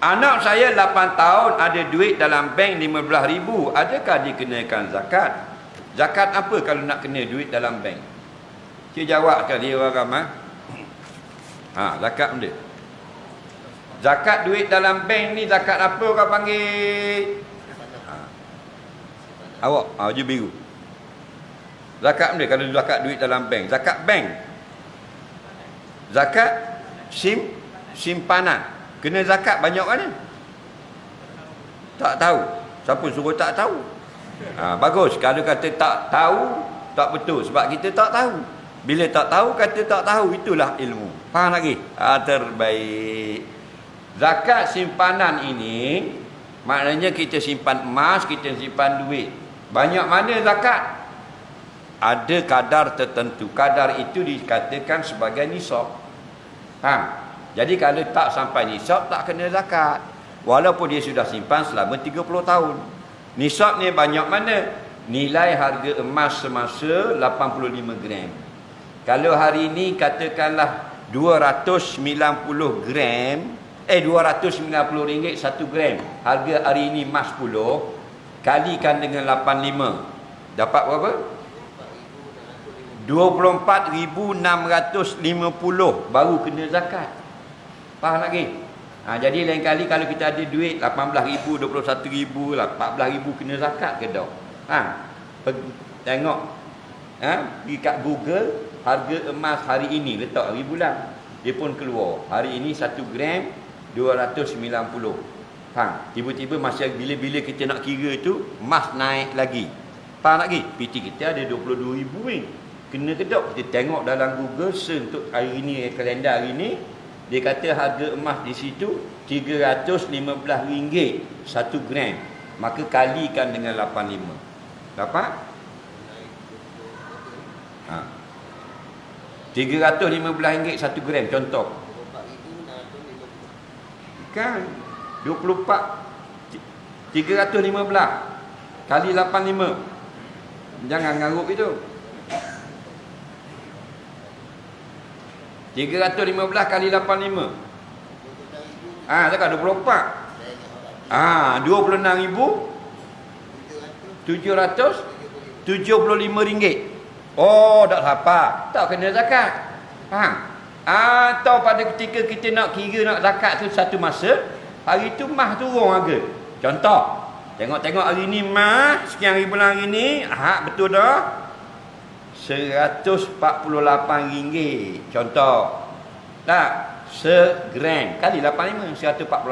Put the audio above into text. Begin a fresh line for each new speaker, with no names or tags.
Anak saya 8 tahun ada duit dalam bank 15,000. Adakah dikenakan zakat? Zakat apa kalau nak kena duit dalam bank? Cik jawab kan dia orang ramai. Zakat benda. Zakat duit dalam bank ni zakat apa orang panggil? Awak, baju biru. Zakat benda kalau zakat duit dalam bank. Zakat bank. Zakat simpanan. Kena zakat banyak mana? Tak tahu. Siapa suruh tak tahu? Bagus. Kalau kata tak tahu, tak betul. Sebab kita tak tahu. Bila tak tahu, kata tak tahu. Itulah ilmu. Faham lagi? Terbaik. Zakat simpanan ini, maknanya kita simpan emas, kita simpan duit. Banyak mana zakat? Ada kadar tertentu. Kadar itu dikatakan sebagai nisab. Jadi kalau tak sampai nisab, tak kena zakat. Walaupun dia sudah simpan selama 30 tahun. Nisab ni banyak mana? Nilai harga emas semasa 85 gram. Kalau hari ini katakanlah 290 gram, 290 ringgit 1 gram. Harga hari ini emas 10, kalikan dengan 85. Dapat berapa? 24,650 baru kena zakat. Faham lagi? Jadi lain kali kalau kita ada duit 18,000, 21,000, 14,000 kena zakat ke tak? Tengok. Pergi kat Google harga emas hari ini, letak hari bulan. Dia pun keluar. Hari ini 1 gram 290. Tiba-tiba masa bila-bila kita nak kira tu, emas naik lagi. Faham lagi? PT kita ada 22,000 ni. Kena ke tak? Kita tengok dalam Google untuk hari ni, kalender hari ni, dia kata harga emas di situ RM315 1 gram. Maka kalikan dengan 85. Dapat? RM315 1 gram contoh. Kan 24 315 kali 85. Jangan ngaruk itu. 315 kali 85. Cakap 24. 26,775 ringgit. Tak apa. Tak kena zakat. Atau pada ketika kita nak kira nak zakat tu satu masa, hari tu emas turun harga. Contoh, tengok hari ni emas sekian ribu hari ni, betul dah. RM148. Contoh. Tak, segram kali 85 148.